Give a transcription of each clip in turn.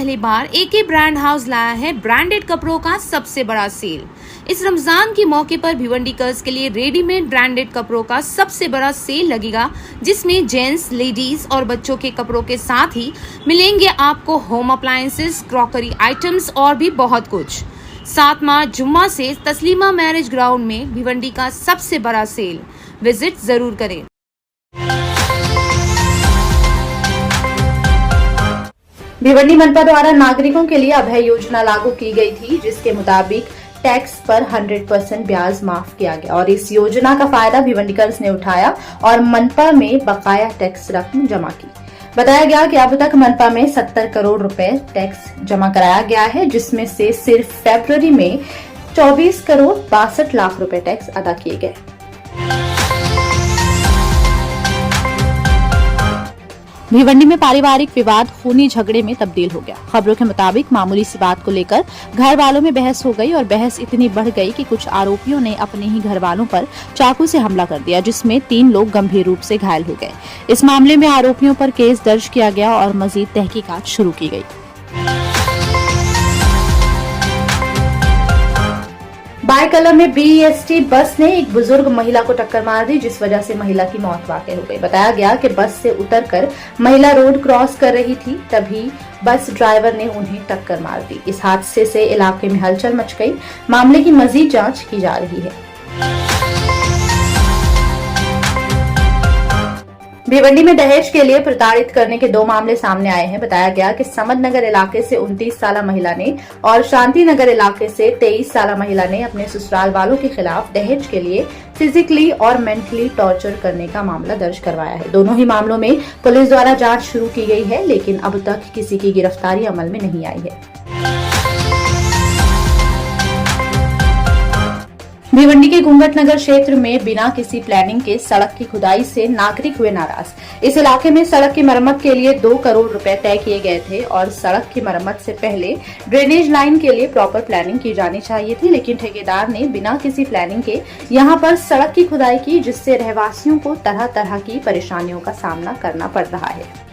पहली बार एके brand house लाया है ब्रांडेड कपड़ों का सबसे बड़ा सेल। इस रमजान के मौके पर भिवंडीकर्स के लिए रेडीमेड ब्रांडेड कपड़ों का सबसे बड़ा सेल लगेगा, जिसमें जेंट्स, लेडीज और बच्चों के कपड़ों के साथ ही मिलेंगे आपको होम अप्लायंसेस, क्रॉकरी आइटम्स और भी बहुत कुछ। 7 मार्च जुम्मा से तस्लीमा मैरिज ग्राउंड में भिवंडी का सबसे बड़ा सेल, विजिट जरूर करें। भिवंडी मनपा द्वारा नागरिकों के लिए अभय योजना लागू की गई थी, जिसके मुताबिक टैक्स पर 100% ब्याज माफ किया गया और इस योजना का फायदा भिवंडीकर्स ने उठाया और मनपा में बकाया टैक्स रकम जमा की। बताया गया कि अब तक मनपा में 70 करोड़ रुपए टैक्स जमा कराया गया है, जिसमें से सिर्फ फरवरी में 24 करोड़ 62 लाख रुपए टैक्स अदा किए गए। भिवंडी में पारिवारिक विवाद खूनी झगड़े में तब्दील हो गया। खबरों के मुताबिक मामूली सी बात को लेकर घर वालों में बहस हो गई और बहस इतनी बढ़ गई कि कुछ आरोपियों ने अपने ही घर वालों पर चाकू से हमला कर दिया, जिसमें 3 लोग गंभीर रूप से घायल हो गए। इस मामले में आरोपियों पर केस दर्ज किया गया और मजीद तहकीकात शुरू की गई। बायकला में BEST बस ने एक बुजुर्ग महिला को टक्कर मार दी, जिस वजह से महिला की मौत वाकई हो गई। बताया गया कि बस से उतरकर महिला रोड क्रॉस कर रही थी, तभी बस ड्राइवर ने उन्हें टक्कर मार दी। इस हादसे से इलाके में हलचल मच गई। मामले की मजीद जांच की जा रही है। भिवंडी में दहेज के लिए प्रताड़ित करने के 2 मामले सामने आए हैं। बताया गया कि समद नगर इलाके से 29 साल महिला ने और शांति नगर इलाके से 23 साल महिला ने अपने ससुराल वालों के खिलाफ दहेज के लिए फिजिकली और मेंटली टॉर्चर करने का मामला दर्ज करवाया है। दोनों ही मामलों में पुलिस द्वारा जांच शुरू की गई है, लेकिन अब तक किसी की गिरफ्तारी अमल में नहीं आई है। भिवंडी के घूंघट नगर क्षेत्र में बिना किसी प्लानिंग के सड़क की खुदाई से नागरिक हुए नाराज। इस इलाके में सड़क की मरम्मत के लिए 2 करोड़ रुपए तय किए गए थे और सड़क की मरम्मत से पहले ड्रेनेज लाइन के लिए प्रॉपर प्लानिंग की जानी चाहिए थी, लेकिन ठेकेदार ने बिना किसी प्लानिंग के यहां पर सड़क की खुदाई की, जिससे रहवासियों को तरह तरह की परेशानियों का सामना करना पड़ रहा है।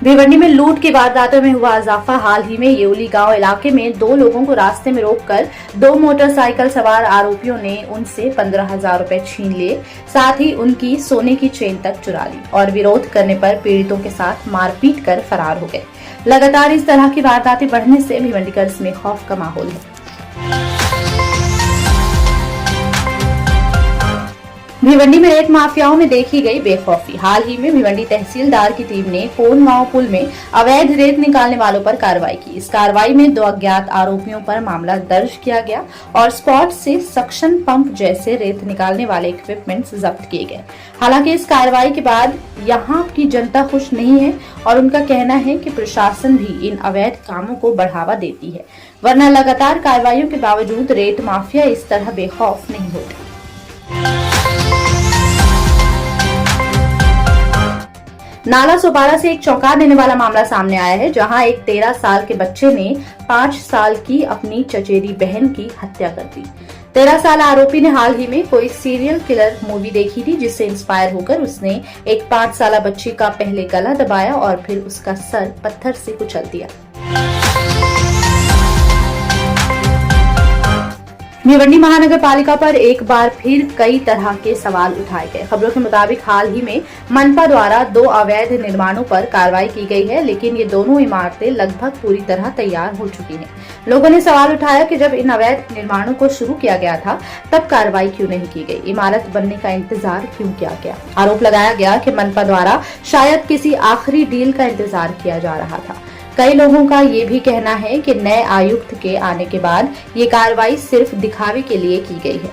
भिवंडी में लूट की वारदातों में हुआ इजाफा। हाल ही में येवली गांव इलाके में 2 लोगों को रास्ते में रोककर 2 मोटरसाइकिल सवार आरोपियों ने उनसे 15,000 रुपए छीन लिए, साथ ही उनकी सोने की चेन तक चुरा ली और विरोध करने पर पीड़ितों के साथ मारपीट कर फरार हो गए। लगातार इस तरह की वारदातें बढ़ने से भिवंडीकर्स में खौफ का माहौल है। भिवंडी में रेत माफियाओं में देखी गई बेखौफी। हाल ही में भिवंडी तहसीलदार की टीम ने कोन गांव पुल में अवैध रेत निकालने वालों पर कार्रवाई की। इस कार्रवाई में 2 अज्ञात आरोपियों पर मामला दर्ज किया गया और स्पॉट से सक्शन पंप जैसे रेत निकालने वाले इक्विपमेंट्स जब्त किए गए। हालांकि इस कार्रवाई के बाद यहाँ की जनता खुश नहीं है और उनका कहना है कि प्रशासन भी इन अवैध कामों को बढ़ावा देती है, वरना लगातार कार्रवाइयों के बावजूद रेत माफिया इस तरह बेखौफ नहीं होते। नाला सोपारा से एक चौंका देने वाला मामला सामने आया है, जहां एक 13 साल के बच्चे ने 5 साल की अपनी चचेरी बहन की हत्या कर दी। 13 साल आरोपी ने हाल ही में कोई सीरियल किलर मूवी देखी थी, जिससे इंस्पायर होकर उसने एक 5 साल बच्ची का पहले गला दबाया और फिर उसका सर पत्थर से कुचल दिया। भिवंडी महानगर पालिका पर एक बार फिर कई तरह के सवाल उठाए गए। खबरों के मुताबिक हाल ही में मनपा द्वारा 2 अवैध निर्माणों पर कार्रवाई की गई है, लेकिन ये दोनों इमारतें लगभग पूरी तरह तैयार हो चुकी हैं। लोगों ने सवाल उठाया कि जब इन अवैध निर्माणों को शुरू किया गया था, तब कार्रवाई क्यों नहीं की गई? इमारत बनने का इंतजार क्यों किया गया? आरोप लगाया गया कि मनपा द्वारा शायद किसी आखिरी डील का इंतजार किया जा रहा था। कई लोगों का ये भी कहना है कि नए आयुक्त के आने के बाद ये कार्रवाई सिर्फ दिखावे के लिए की गई है।